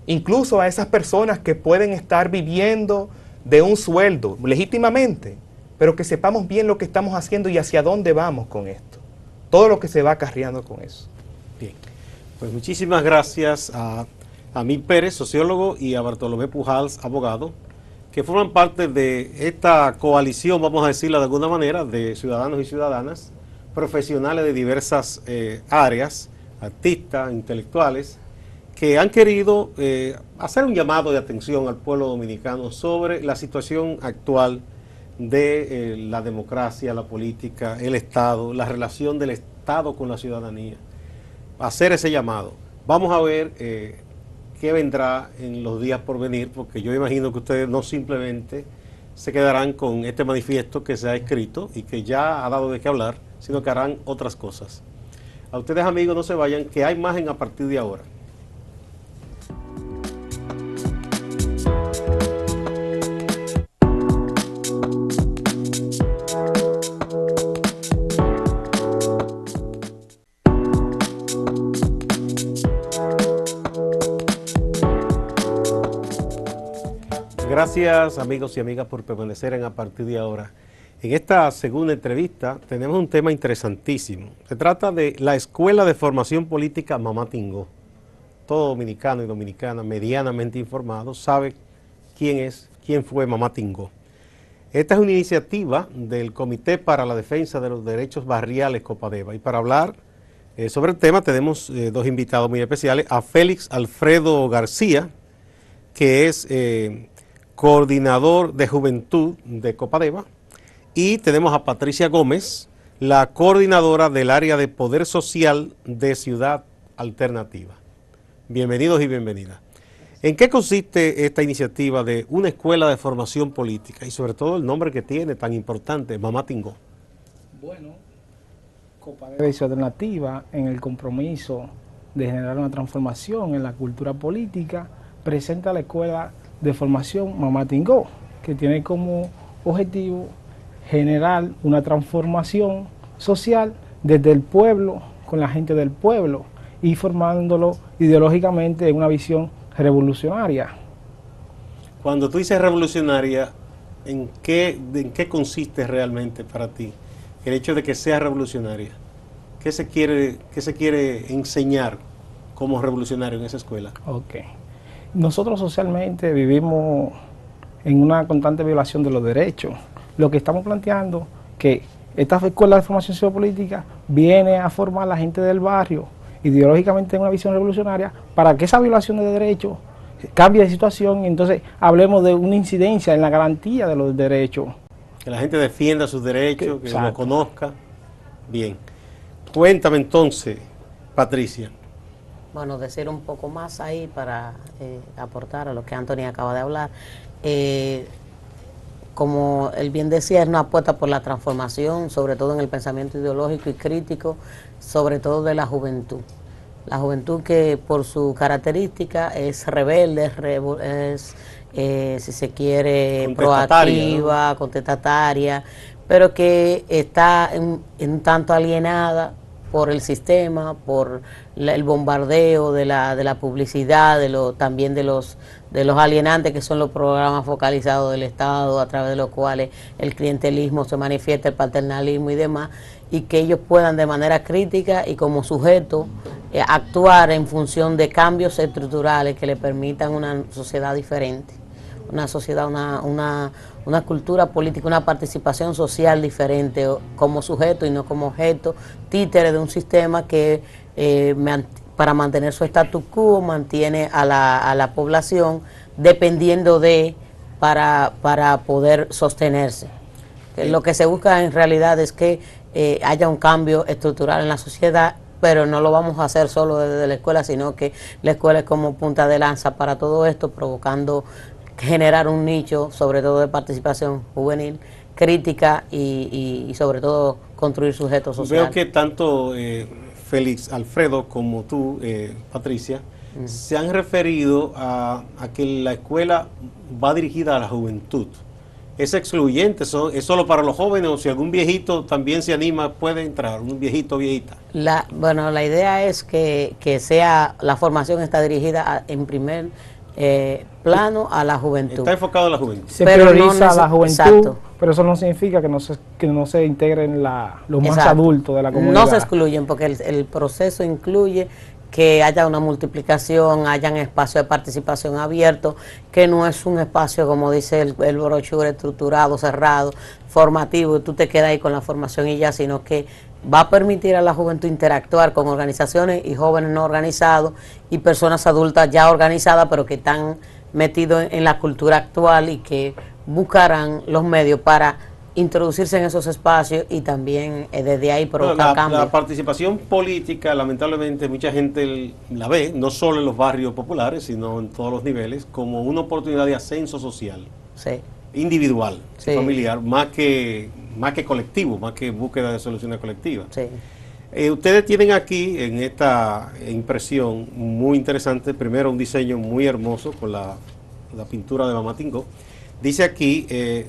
[SPEAKER 2] Incluso a esas personas que pueden estar viviendo de un sueldo legítimamente, pero que sepamos bien lo que estamos haciendo y hacia dónde vamos con esto. Todo lo que se va acarreando con eso.
[SPEAKER 1] Bien, pues muchísimas gracias a Amil Pérez, sociólogo, y a Bartolomé Pujals, abogado, que forman parte de esta coalición, vamos a decirlo de alguna manera, de ciudadanos y ciudadanas, profesionales de diversas áreas, artistas, intelectuales, que han querido hacer un llamado de atención al pueblo dominicano sobre la situación actual de la democracia, la política, el Estado, la relación del Estado con la ciudadanía. Hacer ese llamado. Vamos a ver qué vendrá en los días por venir, porque yo imagino que ustedes no simplemente se quedarán con este manifiesto que se ha escrito y que ya ha dado de qué hablar, sino que harán otras cosas. A ustedes, amigos, no se vayan, que hay más a partir de ahora. Gracias, amigos y amigas, por permanecer en A Partir de Ahora. En esta segunda entrevista tenemos un tema interesantísimo. Se trata de la Escuela de Formación Política Mamá Tingó. Todo dominicano y dominicana medianamente informado sabe quién fue Mamá Tingó. Esta es una iniciativa del Comité para la Defensa de los Derechos Barriales Copadeva. Y para hablar sobre el tema tenemos dos invitados muy especiales, a Félix Alfredo García, que es coordinador de juventud de Copadeva, y tenemos a Patricia Gómez, la coordinadora del área de Poder Social de Ciudad Alternativa. Bienvenidos y bienvenidas. ¿En qué consiste esta iniciativa de una escuela de formación política y sobre todo el nombre que tiene tan importante, Mamá Tingó?
[SPEAKER 4] Bueno, Copadeva y Ciudad Alternativa, en el compromiso de generar una transformación en la cultura política, presenta la escuela de formación Mamá Tingó, que tiene como objetivo generar una transformación social desde el pueblo, con la gente del pueblo, y formándolo ideológicamente en una visión revolucionaria.
[SPEAKER 1] Cuando tú dices revolucionaria, ¿en qué consiste realmente para ti el hecho de que sea revolucionaria? ¿Qué se quiere enseñar como revolucionario en esa escuela?
[SPEAKER 4] Ok. Nosotros socialmente vivimos en una constante violación de los derechos. Lo que estamos planteando que esta escuela de formación sociopolítica viene a formar a la gente del barrio ideológicamente en una visión revolucionaria para que esa violación de derechos cambie de situación y entonces hablemos de una incidencia en la garantía de los derechos.
[SPEAKER 1] Que la gente defienda sus derechos, que lo conozca. Bien. Cuéntame entonces, Patricia.
[SPEAKER 5] Bueno, decir un poco más ahí para aportar a lo que Anthony acaba de hablar. Como él bien decía, es una apuesta por la transformación, sobre todo en el pensamiento ideológico y crítico, sobre todo de la juventud. La juventud que por su característica es rebelde, si se quiere, proactiva, ¿no? Contestataria, pero que está en tanto alienada por el sistema, por el bombardeo de la publicidad, también de los alienantes que son los programas focalizados del Estado, a través de los cuales el clientelismo se manifiesta, el paternalismo y demás, y que ellos puedan de manera crítica y como sujeto actuar en función de cambios estructurales que le permitan una sociedad diferente, una sociedad, una cultura política, una participación social diferente como sujeto y no como objeto, títere de un sistema que para mantener su status quo mantiene a la población dependiendo para poder sostenerse. Lo que se busca en realidad es que haya un cambio estructural en la sociedad, pero no lo vamos a hacer solo desde la escuela, sino que la escuela es como punta de lanza para todo esto, provocando generar un nicho, sobre todo de participación juvenil, crítica y sobre todo construir sujetos sociales.
[SPEAKER 1] Veo que tanto Félix Alfredo como tú, Patricia, se han referido a que la escuela va dirigida a la juventud. ¿Es excluyente? ¿Es solo para los jóvenes o si algún viejito también se anima puede entrar, un viejito o viejita?
[SPEAKER 5] Bueno, la idea es que la formación está dirigida en primer plano a la juventud.
[SPEAKER 1] Está enfocado a la juventud.
[SPEAKER 4] Se prioriza a la juventud, exacto. Pero eso no significa que no se integren los más adultos de la comunidad.
[SPEAKER 5] No se excluyen porque el proceso incluye que haya una multiplicación, hayan espacios de participación abiertos, que no es un espacio, como dice el brochure, estructurado, cerrado, formativo, y tú te quedas ahí con la formación y ya, sino que va a permitir a la juventud interactuar con organizaciones y jóvenes no organizados y personas adultas ya organizadas, pero que están metidos en la cultura actual y que buscarán los medios para introducirse en esos espacios y también desde ahí provocar cambios.
[SPEAKER 1] La participación política, lamentablemente, mucha gente la ve, no solo en los barrios populares, sino en todos los niveles, como una oportunidad de ascenso social.
[SPEAKER 5] Sí.
[SPEAKER 1] individual,
[SPEAKER 5] Sí.
[SPEAKER 1] familiar, más que colectivo, más que búsqueda de soluciones colectivas.
[SPEAKER 5] Sí.
[SPEAKER 1] Ustedes tienen aquí en esta impresión muy interesante, primero un diseño muy hermoso con la pintura de Mamá Tingó. Dice aquí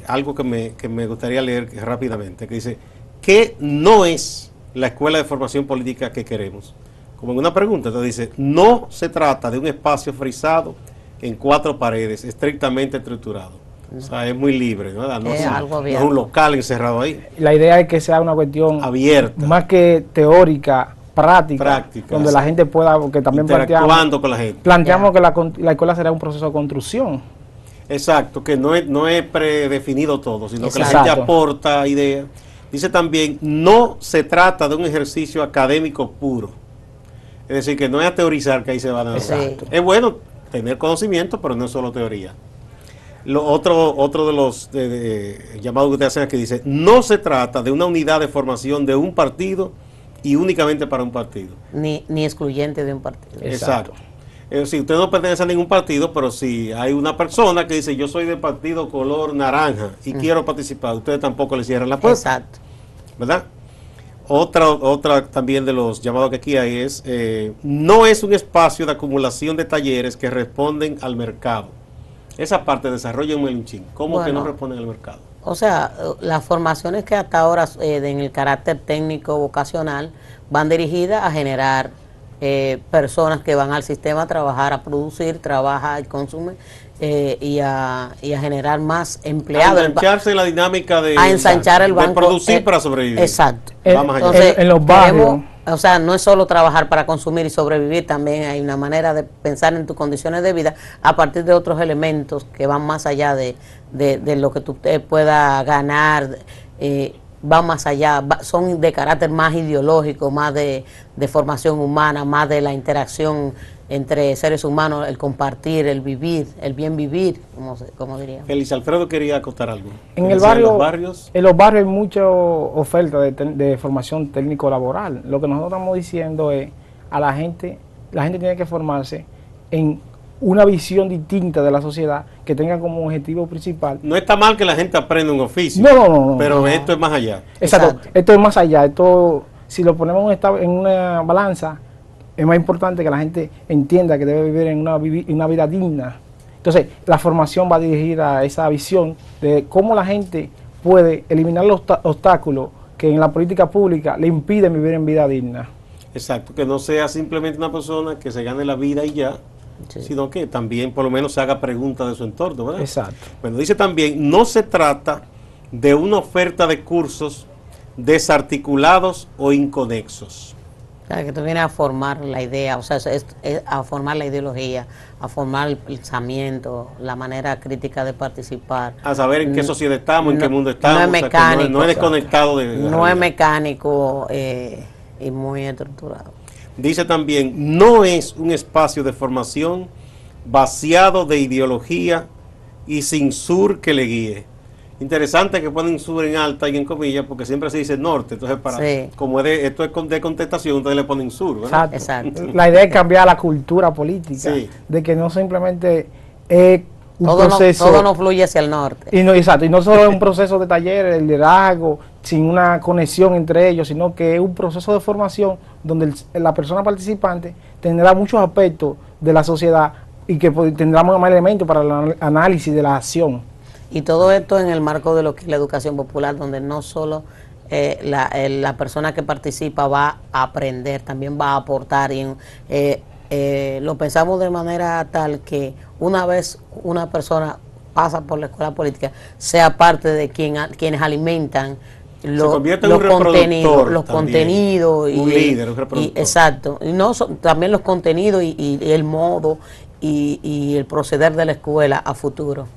[SPEAKER 1] algo que me gustaría leer rápidamente, que dice, ¿qué no es la escuela de formación política que queremos? Como en una pregunta, entonces dice, no se trata de un espacio frisado en 4 paredes, estrictamente estructurado. O sea, es muy libre, ¿verdad? No,
[SPEAKER 5] Es algo
[SPEAKER 1] no es
[SPEAKER 5] abierto.
[SPEAKER 1] un local encerrado ahí,
[SPEAKER 4] La idea es que sea una cuestión
[SPEAKER 1] abierta,
[SPEAKER 4] más que teórica, práctica,
[SPEAKER 1] Práctica,
[SPEAKER 4] donde la gente pueda, porque también
[SPEAKER 1] interactuando con la gente.
[SPEAKER 4] planteamos que la escuela será un proceso de construcción.
[SPEAKER 1] Exacto, que no es predefinido todo, sino que la
[SPEAKER 4] Exacto.
[SPEAKER 1] gente aporta ideas. Dice también, no se trata de un ejercicio académico puro. Es decir, que no es a teorizar que ahí se van a dar.
[SPEAKER 5] Exacto.
[SPEAKER 1] Es bueno tener conocimiento, pero no es solo teoría. Otro de los llamados que ustedes hacen aquí dice, no se trata de una unidad de formación de un partido y únicamente para un partido.
[SPEAKER 5] Ni excluyente de un partido.
[SPEAKER 1] Exacto. Es decir, usted no pertenece a ningún partido, pero si hay una persona que dice, yo soy del partido color naranja y quiero participar, ustedes tampoco le cierran la puerta.
[SPEAKER 5] Exacto.
[SPEAKER 1] ¿Verdad? Otra también de los llamados que aquí hay es, no es un espacio de acumulación de talleres que responden al mercado. Esa parte, desarrollenme un chin. ¿Cómo que no
[SPEAKER 5] Bueno,
[SPEAKER 1] responden al mercado?
[SPEAKER 5] O sea, las formaciones que hasta ahora en el carácter técnico vocacional van dirigidas a generar personas que van al sistema a trabajar, a producir, trabaja y consume y a generar más empleados.
[SPEAKER 1] A engancharse en la dinámica de,
[SPEAKER 5] A ensanchar el banco.
[SPEAKER 1] de producir para sobrevivir.
[SPEAKER 5] Exacto.
[SPEAKER 1] Vamos allá.
[SPEAKER 5] Entonces,
[SPEAKER 4] En los barrios.
[SPEAKER 5] queremos, o sea, no es solo trabajar para consumir y sobrevivir, también hay una manera de pensar en tus condiciones de vida a partir de otros elementos que van más allá de lo que tú puedas ganar, van más allá, son de carácter más ideológico, más de formación humana, más de la interacción entre seres humanos, el compartir, el vivir, el bien vivir, como diríamos.
[SPEAKER 1] Félix Alfredo quería acotar algo.
[SPEAKER 4] En el
[SPEAKER 1] Decía,
[SPEAKER 4] barrio,
[SPEAKER 1] los barrios,
[SPEAKER 4] en los barrios hay mucha oferta de formación técnico-laboral. Lo que nosotros estamos diciendo es a la gente tiene que formarse en una visión distinta de la sociedad que tenga como objetivo principal.
[SPEAKER 1] no está mal que la gente aprenda un oficio,
[SPEAKER 4] No.
[SPEAKER 1] pero esto es más allá.
[SPEAKER 4] Exacto.
[SPEAKER 5] Exacto.
[SPEAKER 4] Esto es más allá. Esto, si lo ponemos en una balanza, es más importante que la gente entienda que debe vivir en una vida digna. Entonces, la formación va dirigida a esa visión de cómo la gente puede eliminar los obstáculos que en la política pública le impiden vivir en vida digna.
[SPEAKER 1] Exacto, que no sea simplemente una persona que se gane la vida y ya,
[SPEAKER 5] Sí.
[SPEAKER 1] sino que también por lo menos se haga preguntas de su entorno, ¿verdad?
[SPEAKER 4] Exacto.
[SPEAKER 1] Bueno, dice también, no se trata de una oferta de cursos desarticulados o inconexos.
[SPEAKER 5] O sea, que tú vienes a formar la idea, o sea, es a formar la ideología, a formar el pensamiento, la manera crítica de participar.
[SPEAKER 1] A saber en qué sociedad estamos, en
[SPEAKER 5] No-
[SPEAKER 1] qué mundo estamos.
[SPEAKER 5] no es
[SPEAKER 1] o sea, que
[SPEAKER 5] mecánico,
[SPEAKER 1] no es desconectado de la
[SPEAKER 5] No es
[SPEAKER 1] realidad.
[SPEAKER 5] mecánico y muy estructurado.
[SPEAKER 1] Dice también, no es un espacio de formación vaciado de ideología y sin sur que le guíe. Interesante que ponen sur en alta y en comillas, porque siempre se dice norte. Entonces,
[SPEAKER 5] Sí.
[SPEAKER 1] como esto es de contestación, entonces le ponen sur, ¿verdad?
[SPEAKER 5] Exacto.
[SPEAKER 4] La idea es cambiar la cultura política,
[SPEAKER 1] Sí.
[SPEAKER 4] de que no simplemente es un
[SPEAKER 5] Todo
[SPEAKER 4] proceso.
[SPEAKER 5] no fluye hacia el norte.
[SPEAKER 4] Y no, exacto, y no solo es un proceso de talleres, el liderazgo, sin una conexión entre ellos, sino que es un proceso de formación donde la persona participante tendrá muchos aspectos de la sociedad y que tendrá más elementos para el análisis de la acción.
[SPEAKER 5] Y todo esto en el marco de lo que es la educación popular, donde no solo la persona que participa va a aprender, también va a aportar. Y lo pensamos de manera tal que una vez una persona pasa por la escuela política, sea parte de quienes alimentan
[SPEAKER 1] convierte en un reproductor
[SPEAKER 5] los
[SPEAKER 1] también,
[SPEAKER 5] contenidos
[SPEAKER 1] un líder, un reproductor.
[SPEAKER 5] exacto, y no también los contenidos y el modo y el proceder de la escuela a futuro.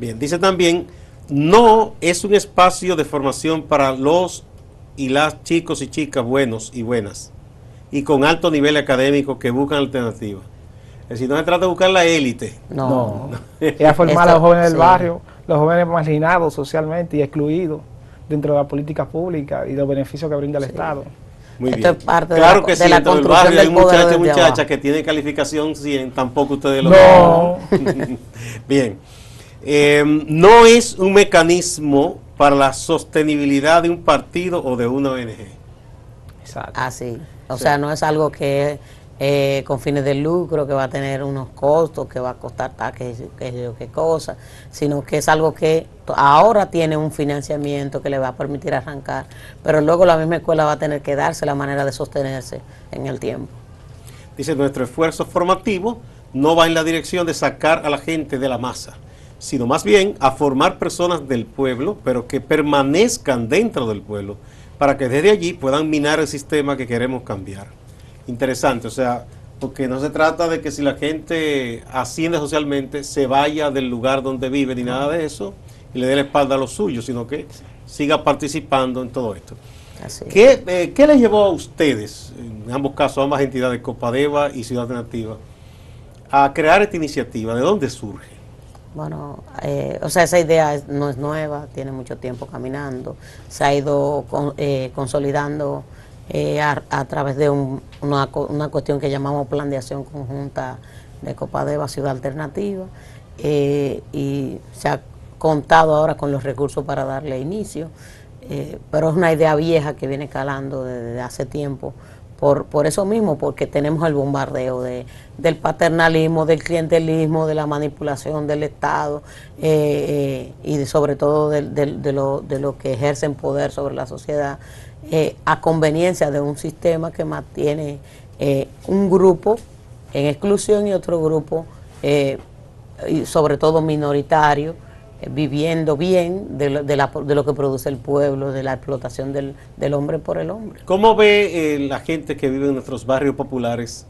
[SPEAKER 1] Bien, dice también, no es un espacio de formación para los y las chicos y chicas buenos y buenas y con alto nivel académico que buscan alternativas. Es decir, no se trata de buscar la élite.
[SPEAKER 5] No.
[SPEAKER 4] Es a formar a los jóvenes del
[SPEAKER 5] Sí.
[SPEAKER 4] barrio, los jóvenes marginados socialmente y excluidos dentro de la política pública y los beneficios que brinda el Estado.
[SPEAKER 1] Muy
[SPEAKER 5] Esto
[SPEAKER 1] bien.
[SPEAKER 5] es parte de
[SPEAKER 1] Claro
[SPEAKER 5] la-
[SPEAKER 1] que
[SPEAKER 5] de
[SPEAKER 1] sí,
[SPEAKER 5] la
[SPEAKER 1] dentro del
[SPEAKER 5] construcción
[SPEAKER 1] barrio hay
[SPEAKER 5] del poder
[SPEAKER 1] muchachos y
[SPEAKER 5] desde
[SPEAKER 1] muchachas
[SPEAKER 5] abajo.
[SPEAKER 1] que tienen calificación 100, tampoco ustedes lo
[SPEAKER 4] No.
[SPEAKER 1] saben. Bien. no es un mecanismo para la sostenibilidad de un partido o de una ONG.
[SPEAKER 4] Exacto.
[SPEAKER 5] Así. O
[SPEAKER 1] Sí.
[SPEAKER 5] sea, no es algo que con fines de lucro, que va a tener unos costos, que va a costar qué cosa, sino que es algo que ahora tiene un financiamiento que le va a permitir arrancar, pero luego la misma escuela va a tener que darse la manera de sostenerse en el tiempo.
[SPEAKER 1] Dice, nuestro esfuerzo formativo no va en la dirección de sacar a la gente de la masa, sino más bien a formar personas del pueblo, pero que permanezcan dentro del pueblo, para que desde allí puedan minar el sistema que queremos cambiar. Interesante, o sea, porque no se trata de que si la gente asciende socialmente se vaya del lugar donde vive ni nada de eso y le dé la espalda a los suyos, sino que siga participando en todo esto.
[SPEAKER 5] Así.
[SPEAKER 1] ¿Qué les llevó a ustedes, en ambos casos, ambas entidades, Copadeva y Ciudad Alternativa, a crear esta iniciativa? ¿De dónde surge?
[SPEAKER 5] Bueno, o sea, esa idea no es nueva, tiene mucho tiempo caminando, se ha ido consolidando a través de una cuestión que llamamos Plan de Acción Conjunta de Copadeva Ciudad Alternativa, y se ha contado ahora con los recursos para darle inicio, pero es una idea vieja que viene calando desde hace tiempo. Por eso mismo, porque tenemos el bombardeo del paternalismo, del clientelismo, de la manipulación del Estado, y sobre todo de lo que ejercen poder sobre la sociedad, a conveniencia de un sistema que mantiene un grupo en exclusión y otro grupo, y sobre todo minoritario, viviendo bien de lo que produce el pueblo, de la explotación del hombre por el hombre.
[SPEAKER 1] ¿Cómo ve la gente que vive en nuestros barrios populares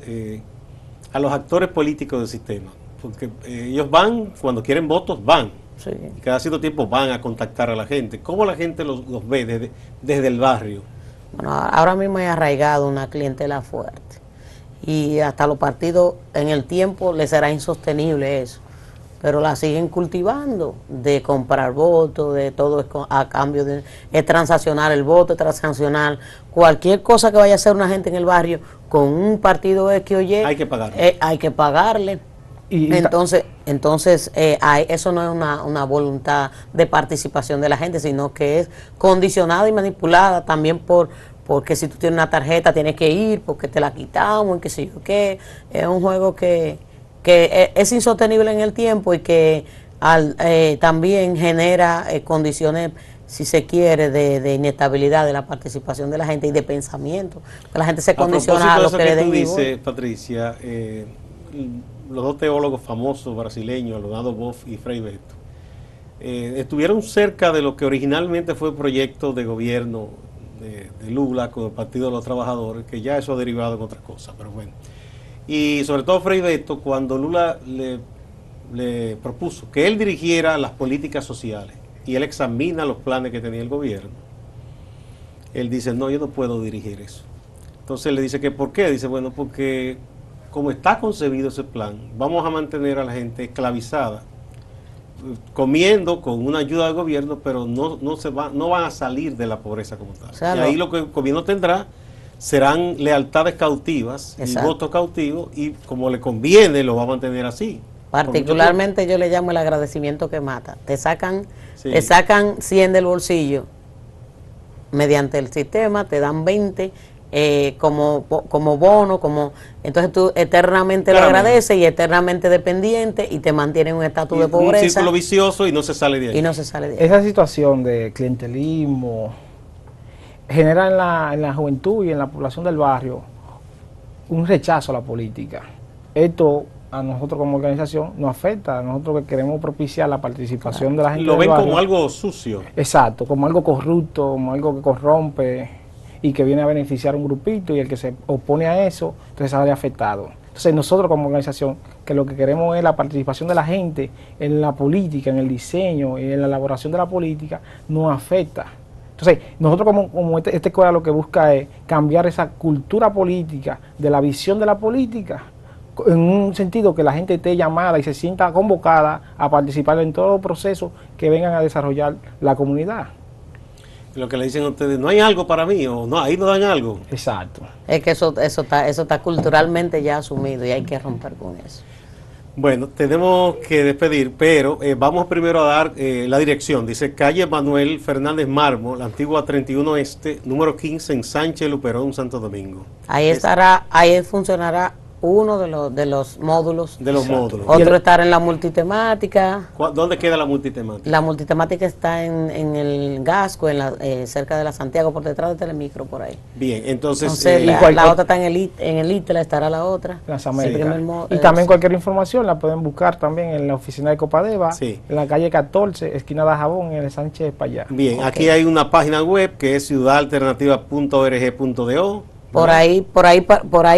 [SPEAKER 1] a los actores políticos del sistema? Porque ellos van, cuando quieren votos, van.
[SPEAKER 5] Sí.
[SPEAKER 1] Y cada cierto tiempo van a contactar a la gente. ¿Cómo la gente los ve desde el barrio?
[SPEAKER 5] Bueno, ahora mismo hay arraigado una clientela fuerte y hasta los partidos en el tiempo les será insostenible eso, pero la siguen cultivando, de comprar votos, de todo a cambio de transaccionar el voto, transaccionar cualquier cosa que vaya a hacer una gente en el barrio con un partido X o Y.
[SPEAKER 1] Hay que pagarle.
[SPEAKER 5] Hay que pagarle. Entonces eso no es una voluntad de participación de la gente, sino que es condicionada y manipulada también porque si tú tienes una tarjeta tienes que ir, porque te la quitamos y qué sé yo qué. Es un juego que es insostenible en el tiempo y que también genera condiciones, si se quiere, de inestabilidad de la participación de la gente y de pensamiento. Que la gente se condiciona a lo que le den.
[SPEAKER 1] Tú dices, Patricia, los dos teólogos famosos brasileños, Leonardo Boff y Frei Betto, estuvieron cerca de lo que originalmente fue el proyecto de gobierno de Lula con el Partido de los Trabajadores, que ya eso ha derivado en otras cosas, pero bueno. Y sobre todo Frei Betto, cuando Lula le propuso que él dirigiera las políticas sociales y él examina los planes que tenía el gobierno, él dice, no, yo no puedo dirigir eso. Entonces le dice que ¿por qué? Dice, bueno, porque como está concebido ese plan, vamos a mantener a la gente esclavizada, comiendo con una ayuda del gobierno, pero no van a salir de la pobreza como tal.
[SPEAKER 5] O sea,
[SPEAKER 1] y ahí lo que el gobierno tendrá serán lealtades cautivas.
[SPEAKER 5] Exacto.
[SPEAKER 1] Y votos cautivos, y como le conviene lo va a mantener así.
[SPEAKER 5] Particularmente yo le llamo el agradecimiento que mata. Te sacan 100 del bolsillo mediante el sistema, te dan 20 como bono, entonces tú eternamente lo agradeces y eternamente dependiente y te mantiene en un estatus de pobreza.
[SPEAKER 1] Un círculo vicioso y no se sale de ahí.
[SPEAKER 5] Y no se sale de ahí.
[SPEAKER 4] Esa situación de clientelismo genera en la juventud y en la población del barrio un rechazo a la política. Esto a nosotros como organización nos afecta, a nosotros que queremos propiciar la participación de la gente.
[SPEAKER 1] Lo
[SPEAKER 4] del
[SPEAKER 1] ven
[SPEAKER 4] barrio,
[SPEAKER 1] como algo sucio.
[SPEAKER 4] Exacto, como algo corrupto, como algo que corrompe y que viene a beneficiar a un grupito, y el que se opone a eso, entonces sale afectado. Entonces nosotros como organización, que lo que queremos es la participación de la gente en la política, en el diseño y en la elaboración de la política, nos afecta. Entonces nosotros como esta escuela lo que busca es cambiar esa cultura política, de la visión de la política, en un sentido que la gente esté llamada y se sienta convocada a participar en todos los procesos que vengan a desarrollar la comunidad.
[SPEAKER 1] Lo que le dicen a ustedes, no hay algo para mí, o no, ahí no dan algo.
[SPEAKER 4] Exacto.
[SPEAKER 5] Es que eso está culturalmente ya asumido y hay que romper con eso.
[SPEAKER 1] Bueno, tenemos que despedir, pero vamos primero a dar la dirección. Dice calle Manuel Fernández Marmo, la antigua 31 Este, número 15 en Sánchez Luperón, Santo Domingo.
[SPEAKER 5] Ahí estará, ahí funcionará uno de los módulos.
[SPEAKER 1] De los módulos.
[SPEAKER 5] Otro estará en la multitemática.
[SPEAKER 1] ¿Dónde queda la multitemática?
[SPEAKER 5] La multitemática está en el Gasco, cerca de la Santiago, por detrás de Telemicro, por ahí.
[SPEAKER 1] Bien, entonces
[SPEAKER 5] la otra está en el ITLA, estará la otra.
[SPEAKER 4] Las Américas.
[SPEAKER 5] Sí.
[SPEAKER 4] Y también cualquier información la pueden buscar también en la oficina de Copadeva,
[SPEAKER 1] sí,
[SPEAKER 5] Ah.
[SPEAKER 4] en la calle 14, esquina de Jabón, en el Sánchez Payá.
[SPEAKER 1] Bien, aquí hay una página web que es ciudadalternativa.org.do.
[SPEAKER 5] Por ahí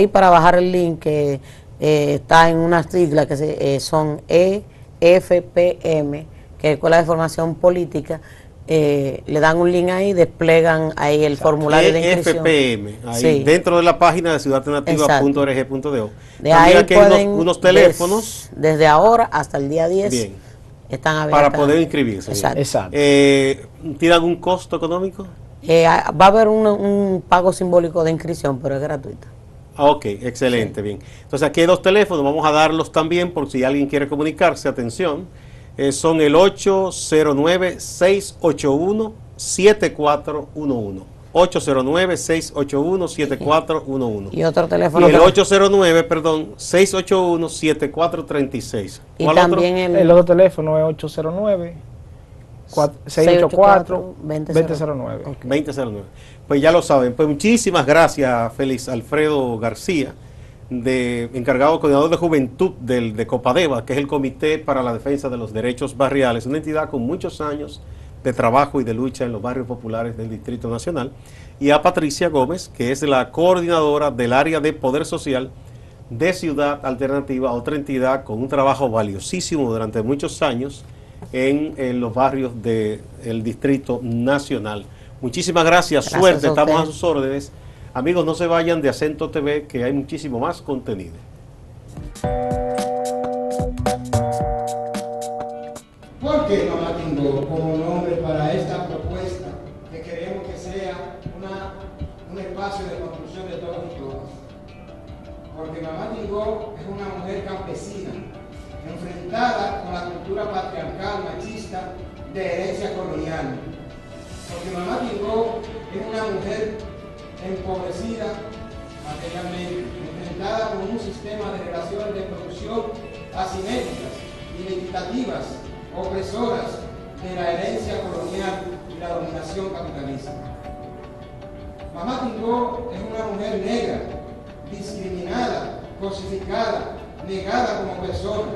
[SPEAKER 5] para bajar el link que está en una sigla que son EFPM, que es Escuela de Formación Política. Le dan un link ahí, desplegan ahí el formulario de inscripción.
[SPEAKER 1] EFPM, ahí
[SPEAKER 5] Sí.
[SPEAKER 1] dentro de la página de ciudadalternativa.org.do.
[SPEAKER 5] De ahí
[SPEAKER 1] aquí hay unos teléfonos.
[SPEAKER 5] Desde ahora hasta el día 10
[SPEAKER 1] Bien,
[SPEAKER 5] están abiertos.
[SPEAKER 1] para poder inscribirse.
[SPEAKER 5] Exacto.
[SPEAKER 4] Exacto.
[SPEAKER 1] ¿Tiene algún costo económico?
[SPEAKER 5] Va a haber un pago simbólico de inscripción, pero es gratuito.
[SPEAKER 1] Ok, excelente, bien. Entonces aquí hay dos teléfonos, vamos a darlos también por si alguien quiere comunicarse, atención. Son el 809-681-7411. 809-681-7411.
[SPEAKER 5] Y otro teléfono.
[SPEAKER 1] Y el 681-7436.
[SPEAKER 5] Y
[SPEAKER 1] ¿Cuál
[SPEAKER 5] también
[SPEAKER 1] otro?
[SPEAKER 4] El otro teléfono es 809 684
[SPEAKER 5] 2009.
[SPEAKER 4] 2009.
[SPEAKER 1] 2009. Pues ya lo saben. Pues muchísimas gracias, Félix Alfredo García, encargado coordinador de juventud de Copadeva, que es el Comité para la Defensa de los Derechos Barriales, una entidad con muchos años de trabajo y de lucha en los barrios populares del Distrito Nacional, y a Patricia Gómez, que es la coordinadora del área de Poder Social de Ciudad Alternativa, otra entidad con un trabajo valiosísimo durante muchos años en los barrios del Distrito Nacional. Muchísimas gracias, suerte, estamos a sus órdenes. Amigos, no se vayan de Acento TV, que hay muchísimo más contenido.
[SPEAKER 6] ¿Por qué Mamá Tingó como nombre para esta propuesta que queremos que sea un espacio de construcción de todos y todas? Porque Mamá Tingó es una mujer campesina, enfrentada con la cultura patriarcal machista de herencia colonial. Porque Mamá Tingó es una mujer empobrecida materialmente, enfrentada con un sistema de relaciones de producción asimétricas, inequitativas, opresoras de la herencia colonial y la dominación capitalista. Mamá Tingó es una mujer negra, discriminada, cosificada, negada como persona.